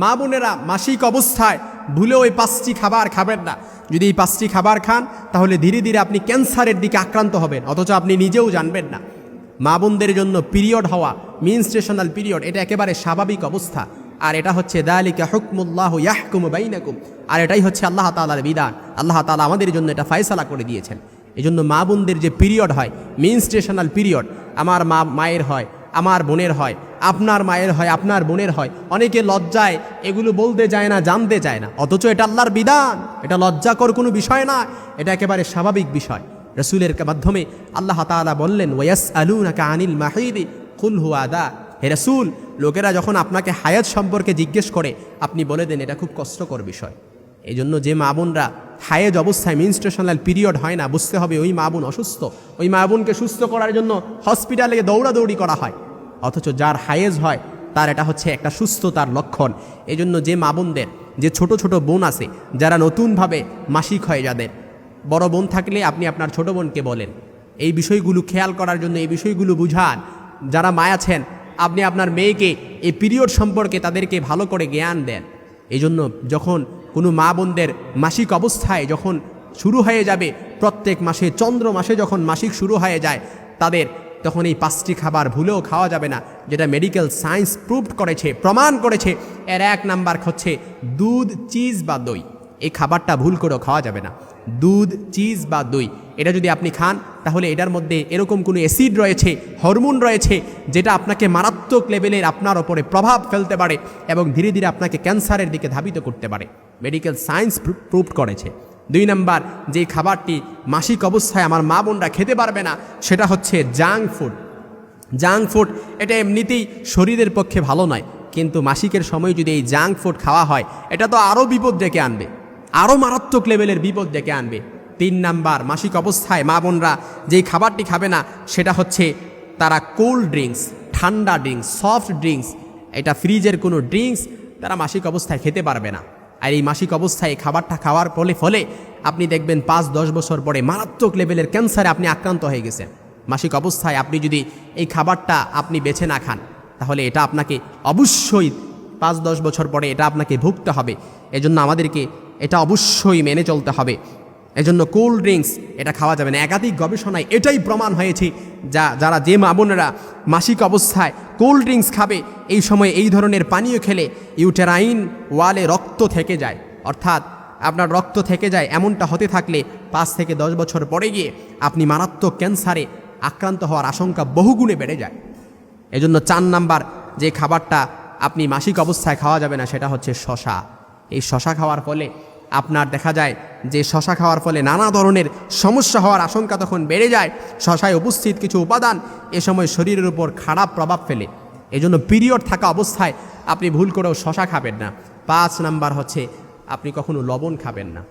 মা বোনেরা মাসিক অবস্থায় ভুলেও এই 5টি খাবার খাবেন না। যদি এই 5টি খাবার খান তাহলে ধীরে ধীরে আপনি ক্যান্সারের দিকে আক্রান্ত হবেন, অথচ আপনি নিজেও জানবেন না। মা বোনদের জন্য পিরিয়ড হওয়া, মেনস্ট্রুয়েশনাল পিরিয়ড, এটা একেবারে স্বাভাবিক অবস্থা। আর এটা হচ্ছে যালিকা হুকমুল্লাহু ইয়াহকুমু বাইনাকুম, আর এটাই হচ্ছে আল্লাহ তাআলার বিধান। আল্লাহ তাআলা আমাদের জন্য এটা ফয়সালা করে দিয়েছেন। এজন্য মা বোনদের যে পিরিয়ড হয়, মেনস্ট্রুয়েশনাল পিরিয়ড, আমার মায়ের হয়, আমার বোনের হয়, আপনার মায়ের হয়, আপনার বোনের হয়, অনেকে লজ্জায় এগুলো বলতে যায় না, জানতে চায় না, অথচ এটা আল্লাহর বিধান। এটা লজ্জাকর কোনো বিষয় না, এটা একেবারে স্বাভাবিক বিষয়। রাসূলের মাধ্যমে আল্লাহ তাআলা বললেন, ওয়ায়াসআলুনাকা আনিল মাহিদি কুল হুয়া আযা। হে রাসূল, লোকেরা যখন আপনাকে হায়াত সম্পর্কে জিজ্ঞেস করে আপনি বলে দেন এটা খুব কষ্টকর বিষয়। এই জন্য যে মা বোনরা হায়েজ অবস্থায় মেনস্ট্রুয়েশনাল পিরিয়ড হয় না, বুঝতে হবে ওই মা বোন অসুস্থ। ওই মা বোনকে সুস্থ করার জন্য হসপিটালে দৌড়াদৌড়ি করা হয়, অথচ যার হায়েজ হয় তার এটা হচ্ছে একটা সুস্থতার লক্ষণ। এই জন্য যে মা বোনদের, যে ছোট ছোট বোন আছে যারা নতুনভাবে মাসিক হয়, যাদের বড় বোন থাকলে আপনি আপনার ছোট বোনকে বলেন এই বিষয়গুলো খেয়াল করার জন্য, এই বিষয়গুলো বুঝান। যারা মা আছেন আপনি আপনার মেয়েকে এই পিরিয়ড সম্পর্কে তাদেরকে ভালো করে জ্ঞান দেন। এই জন্য যখন কোনো মা বোনদের মাসিক অবস্থায় যখন শুরু হয়ে যাবে, প্রত্যেক মাসে চন্দ্র মাসে যখন মাসিক শুরু হয়ে যায় তাদের, তখন এই 5টি খাবার ভুলেও খাওয়া যাবে না, যেটা মেডিকেল সায়েন্স প্রুভড করেছে, প্রমাণ করেছে। এর 1 নাম্বার হচ্ছে দুধ, চিজ বা দই। এই খাবারটা ভুল করেও খাওয়া যাবে না। দুধ, চিজ বা দই, এটা যদি আপনি খান তাহলে এটার মধ্যে এরকম কোনো অ্যাসিড রয়েছে, হরমোন রয়েছে, যেটা আপনাকে মারাত্মক লেভেলের আপনার ওপরে প্রভাব ফেলতে পারে এবং ধীরে ধীরে আপনাকে ক্যান্সারের দিকে ধাবিত করতে পারে। মেডিকেল সায়েন্স প্রুভড করেছে। 2 নাম্বার যে খাবারটি মাসিক অবস্থায় আমার মা বোনরা খেতে পারবে না, সেটা হচ্ছে জাঙ্ক ফুড। জাঙ্ক ফুড এটা এমনিতেই শরীরের পক্ষে ভালো নয়, কিন্তু মাসিকের সময় যদি এই জাঙ্ক ফুড খাওয়া হয় এটা তো আরও বিপদ ডেকে আনবে, আরও মারাত্মক লেভেলের বিপদ ডেকে আনবে। 3 নাম্বার, মাসিক অবস্থায় মা বোনরা যেই খাবারটি খাবে না সেটা হচ্ছে তারা কোল্ড ড্রিঙ্কস, ঠান্ডা ড্রিঙ্কস, সফট ড্রিঙ্কস, এটা ফ্রিজের কোনো ড্রিঙ্কস তারা মাসিক অবস্থায় খেতে পারবে না। আর এই মাসিক অবস্থায় খাবারটা খাওয়ার ফলে আপনি দেখবেন 5-10 বছর পরে মারাত্মক লেভেলের ক্যান্সারে আপনি আক্রান্ত হয়ে গেছেন। মাসিক অবস্থায় আপনি যদি এই খাবারটা আপনি বেছে না খান তাহলে এটা আপনাকে অবশ্যই 5-10 বছর পরে এটা আপনাকে ভুগতে হবে। এজন্য আমাদেরকে এটা অবশ্যই মেনে চলতে হবে। এজন্য কোল্ড ড্রিঙ্কস এটা খাওয়া যাবে না। একাধিক গবেষণায় এটাই প্রমাণ হয়েছে, যারা যে মা বোনেরা মাসিক অবস্থায় কোল্ড ড্রিঙ্কস খাবে, এই সময় এই ধরনের পানীয় খেলে ইউটেরাইন ওয়ালে রক্ত থেকে যায়, অর্থাৎ আপনার রক্ত থেকে যায়। এমনটা হতে থাকলে 5 থেকে 10 বছর পরে গিয়ে আপনি মারাত্মক ক্যান্সারে আক্রান্ত হওয়ার আশঙ্কা বহুগুণে বেড়ে যায়। এজন্য 4 নাম্বার যে খাবারটা আপনি মাসিক অবস্থায় খাওয়া যাবে না সেটা হচ্ছে শশা। এই শশা খাওয়ার ফলে আপনার দেখা যায় যে শশা খাওয়ার ফলে নানা ধরনের সমস্যা হওয়ার আশঙ্কা তখন বেড়ে যায়। শশায় উপস্থিত কিছু উপাদান এ সময় শরীরের উপর খারাপ প্রভাব ফেলে। এজন্য পিরিয়ড থাকা অবস্থায় আপনি ভুল করেও শশা খাবেন না। 5 নাম্বার হচ্ছে আপনি কখনো লবণ খাবেন না,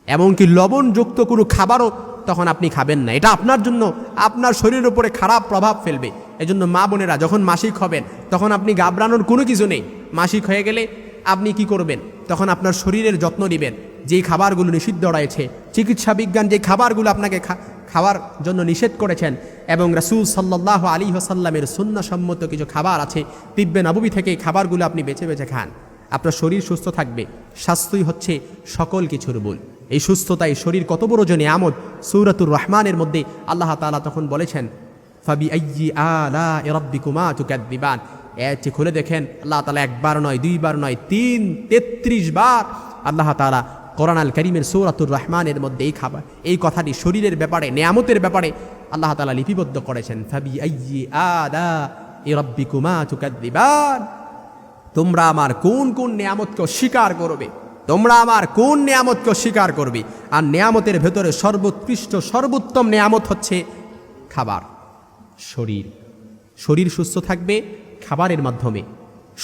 এমনকি লবণযুক্ত কোনো খাবারও তখন আপনি খাবেন না। এটা আপনার জন্য, আপনার শরীরের উপরে খারাপ প্রভাব ফেলবে। এজন্য মা বোনেরা যখন মাসিক হবেন তখন আপনি ঘাবড়ানোর কোনো কিছু নেই। মাসিক হয়ে গেলে আপনি কি করবেন, তখন আপনার শরীরের যত্ন নেবেন। যেই খাবারগুলো নিষিদ্ধ রয়েছে, চিকিৎসা বিজ্ঞান যে খাবারগুলো আপনাকে খাওয়ার জন্য নিষেধ করেছেন, এবং রাসূল সাল্লাল্লাহু আলাইহি ওয়াসাল্লামের সুন্নাহসম্মত কিছু খাবার আছে তিব্বে নববী থেকে, এই খাবারগুলো আপনি বেছে বেছে খান। আপনার শরীর সুস্থ থাকবে। স্বাস্থ্যই হচ্ছে সকল কিছুর মূল। এই সুস্থতায় শরীর কত বড় যে নিয়ামত। সূরাতুর রহমানের মধ্যে আল্লাহ তাআলা তখন বলেছেন, ফাবিআইয়ি আলাኢ রাব্বিকুমা তুকাদ্দিবান। এটি খুলে দেখেন আল্লাহ তাআলা 1 বার নয়, 2 বার নয়, 33 বার আল্লাহ তাআলা কোরআন আল কারীমের সূরাতুর রহমানের মধ্যে এই কথাটি শরীরের ব্যাপারে, নিয়ামতের ব্যাপারে আল্লাহ তাআলা লিপিবদ্ধ করেছেন। ফাবিআইয়ি আলাኢ রাব্বিকুমা তুকাদ্দিবান। তোমরা আমার কোন কোন নিয়ামতকে অস্বীকার করবে, তোমরা আমার কোন নিয়ামতকে অস্বীকার করবে। আর নিয়ামতের ভেতরে সর্বোৎকৃষ্ট, সর্বোত্তম নিয়ামত হচ্ছে খাবার। শরীর সুস্থ থাকবে খাবারের মাধ্যমে,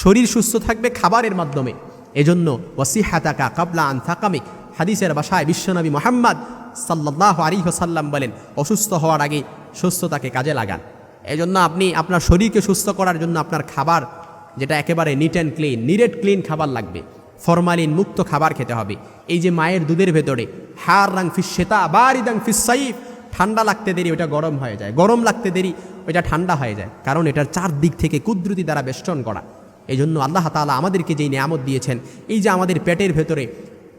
শরীর সুস্থ থাকবে খাবারের মাধ্যমে। এজন্য ওয়াসিহাতাকা কাবলা আন সাকামিক, হাদিসের ভাষায় বিশ্বনবী মুহাম্মদ সাল্লাল্লাহু আলাইহি ওয়াসাল্লাম বলেন, অসুস্থ হওয়ার আগে সুস্থতাকে কাজে লাগান। এজন্য আপনি আপনার শরীরকে সুস্থ করার জন্য আপনার খাবার, যেটা একেবারে নিট অ্যান্ড ক্লিন, নিরেট ক্লিন খাবার লাগবে। ফরমালিন মুক্ত খাবার খেতে হবে। এই যে মায়ের দুধের ভেতরে হার রাং ফিস শেতা বারিদাং ফিস সাইফ, ঠান্ডা লাগতে দেরি ওটা গরম হয়ে যায়, গরম লাগতে দেরি ওইটা ঠান্ডা হয়ে যায়, কারণ এটার 4 দিক থেকে কুদরতি দ্বারা বেষ্টন করা। এই জন্য আল্লাহ তাআলা আমাদেরকে যেই নিয়ামত দিয়েছেন, এই যে আমাদের পেটের ভেতরে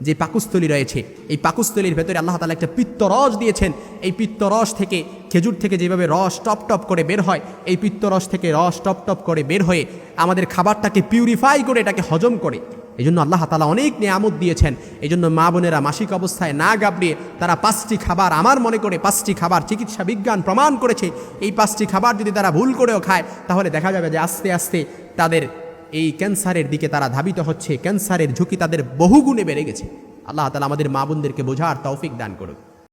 যে পাকস্থলী রয়েছে, এই পাকস্থলীর ভেতরে আল্লাহ তাআলা একটা পিত্তরস দিয়েছেন। এই পিত্তরস থেকে, খেজুর থেকে যেভাবে রস টপ টপ করে বের হয়, এই পিত্তরস থেকে রস টপ টপ করে বের হয়ে আমাদের খাবারটাকে পিউরিফাই করে এটাকে হজম করে। এই জন্য আল্লাহ তাআলা অনেক নিয়ামত দিয়েছেন। এই জন্য মা বোনেরা মাসিক অবস্থায় না ঘাবড়িয়ে তারা 5টি খাবার, আমার মনে করে 5টি খাবার চিকিৎসা বিজ্ঞান প্রমাণ করেছে, এই 5টি খাবার যদি তারা ভুল করেও খায় তাহলে দেখা যাবে যে আস্তে আস্তে তাদের এই ক্যান্সারের দিকে তারা ধাবিত হচ্ছে, ক্যান্সারের ঝুঁকি তাদের বহুগুণে বেড়ে গেছে। আল্লাহ তাআলা আমাদের মা বোনদেরকে বোঝার তৌফিক দান করুক।